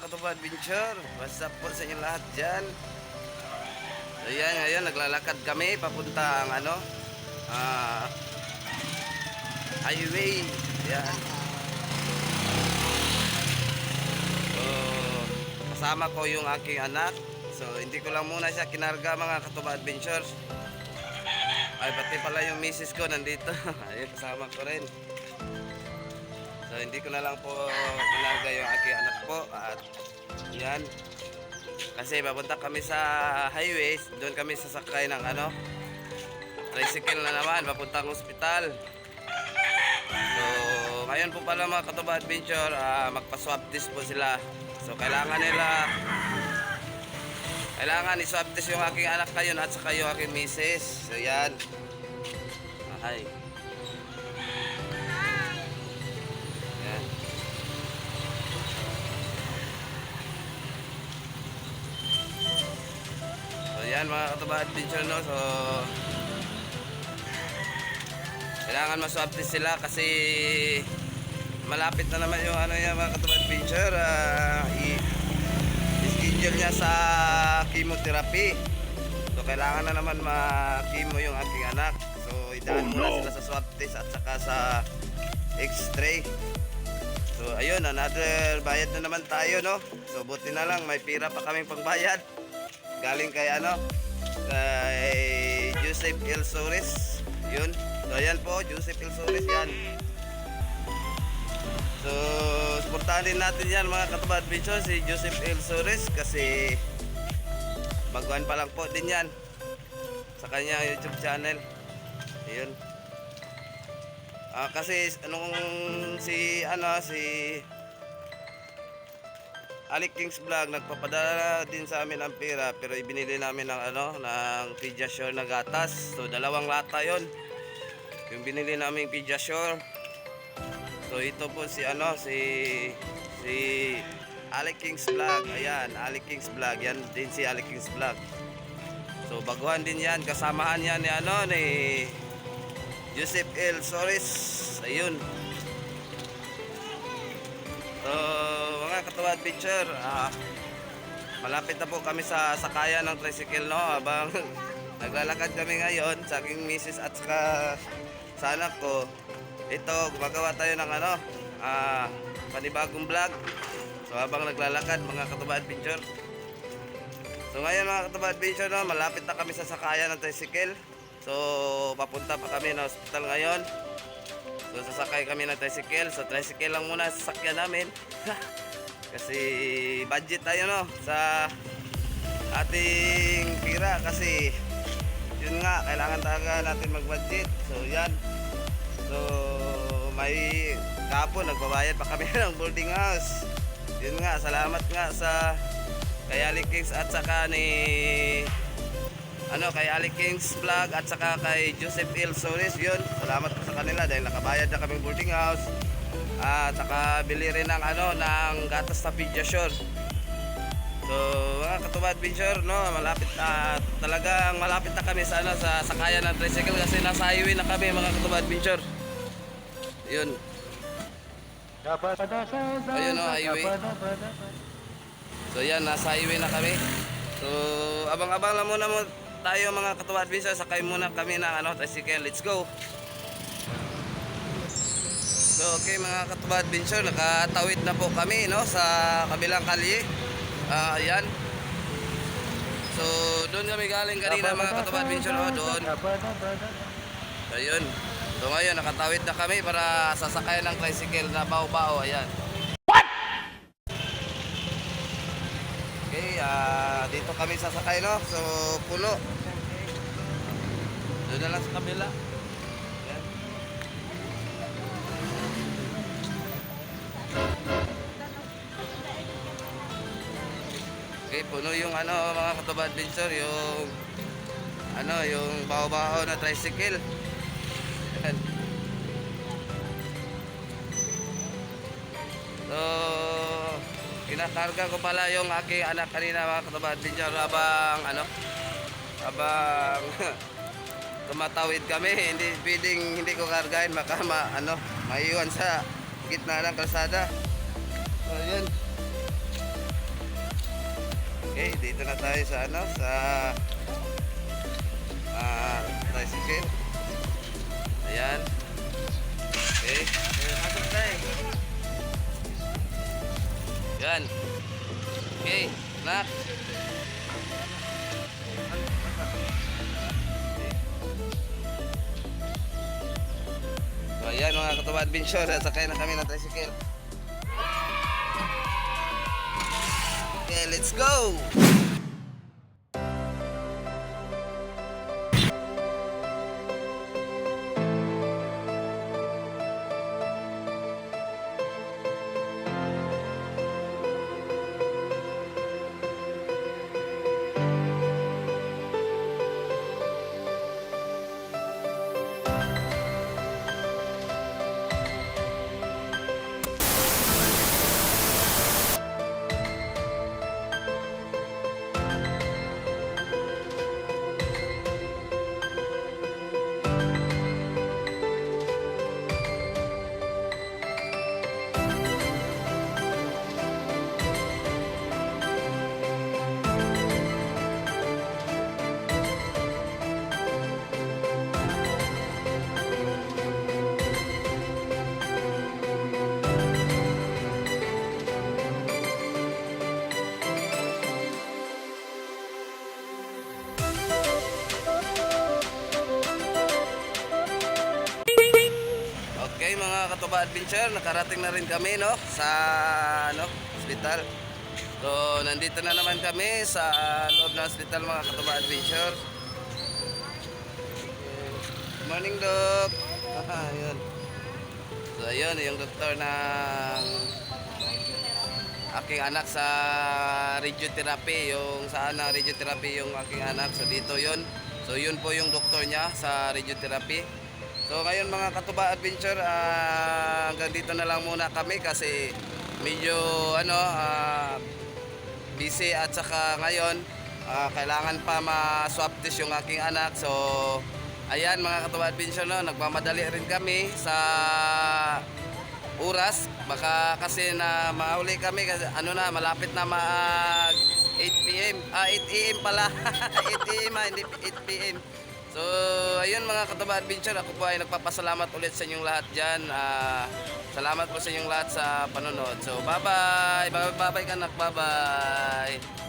mga katupad adventure. What's up po sa inyo lahat dyan. So yan, ngayon naglalakad kami papuntang highway. Yan. So kasama ko yung aking anak. So hindi ko lang muna siya kinarga mga katupad adventure. Ay pati pala yung misis ko nandito. Ayun, kasama ko rin. So hindi ko na lang po kinarga yung aking anak po. At yan, kasi papunta kami sa highway. Doon kami sasakay ng tricycle na naman papuntang ospital. So ngayon po pala mga katuba adventure, magpa-swab test po sila. So kailangan i-swab test yung aking anak ngayon at saka yung aking misis. So yan. Okay. Yan. So yan mga katuba adventure, no. So kailangan ma-swab test sila kasi malapit na naman yung yan mga katuba adventure. I-schedule niya sa chemotherapy. So kailangan na naman ma-chemo yung aking anak. So idaan muna sila sa swab test at saka sa x-ray. So ayun, another bayad na naman tayo, no. So buti na lang may pira pa kaming pangbayad. Galing kay kay Joseph L. Sores. Yun. So ayan po, Joseph L. Sores yan. So suportahan din natin yan mga katuba adventure, si Joseph L. Sores, kasi baguhan pa lang po din yan sa kanya YouTube channel. Ayun. Kasi si Alec Kings Vlog nagpapadala din sa amin ng pera, pero ibinili namin ng Pediasure na gatas. So dalawang lata 'yon. Yung binili naming Pediasure. So ito po si Alec Kings Vlog. Ayan, Alec Kings Vlog. Yan din si Alec Kings Vlog. So baguhan din yan, kasamahan yan ni Joseph L. Sores. Ayun. So mga katuwa adventure, malapit na po kami sa sakayan ng tricycle, no, habang naglalakad kami ngayon sa aking misis at sa anak ko. Ito, gumagawa tayo ng panibagong vlog. So habang naglalakad mga katuba adventure. So ngayon mga katuba adventure, no, malapit na kami sa sakayan ng tricycle. So papunta pa kami ng hospital ngayon. So sasakay kami ng tricycle. So tricycle lang muna sasakyan namin. Kasi budget tayo, no, sa ating pira. Kasi yun nga, kailangan talaga natin mag-budget. So yan. So may kapon nagbabayad pa kami ng boarding house. Yun nga, salamat nga sa kay Alec Kings at saka kay Alec Kings Vlog at saka kay Joseph L. Sores. Yun, salamat po sa kanila dahil nakabayad na kaming boarding house at saka bili rin ng gatas sa Pediasure. So mga katuba adventure, no, talagang malapit na kami sa sakayan ng tricycle kasi nasa highway na kami mga katuba adventure. Yun. Ayun, no, highway. So yan, nasa highway na kami. So abang-abang lang muna tayo mga katuwa adventure. Sakay muna kami ng tricycle. Let's go. So okay mga katuwa adventure, nakatawid na po kami, no, sa kabilang kalye. Ayan. So doon kami galing kanina mga katuwa adventure, doon. So yun. So ngayon nakatawid na kami para sasakay ng tricycle na bao-bao. Ayan. Okay, dito kami sasakay, no. So puno. Doon na lang sa kabila. Ayan. Okay, puno yung mga katuba adventure, yung bao-bao na tricycle. Ayan. So kinakarga ko pala yung aking anak kanina mga katuba adventure habang tumatawid kami. Hindi pwedeng hindi ko kargahin, baka maiwan sa gitna ng kalsada. So yun. Okay, dito na tayo sa ano, sa tricycle. Ayan. Okay. Pasok tayo. Yan. Okay, nak. So ayan mga katuwa adventure, sakay na kami ng tricycle. Okay, let's go! Okay mga katuba adventure, nakarating na rin kami no sa ano, hospital. So nandito na naman kami sa loob ng hospital mga katuba adventure. Good morning, Doc. Ayun. So ayun yung doktor ng aking anak sa radiotherapy, yung saan na radiotherapy yung aking anak. So dito yun. So yun po yung doktor niya sa radiotherapy. So ngayon mga katuba adventure, hanggang dito na lang muna kami kasi medyo ano busy at saka ngayon kailangan pa ma-swab test yung aking anak. So ayan mga katuba adventure no, nagmamadali rin kami sa oras baka kasi na mauli kami kasi ano na malapit na mag 8 PM 8 AM pala 8 AM hindi 8 PM. So ayun mga katuba adventure, ako po ay nagpapasalamat ulit sa inyong lahat dyan. Salamat po sa inyong lahat sa panonood. So bye bye, bye bye ka nak, bye bye.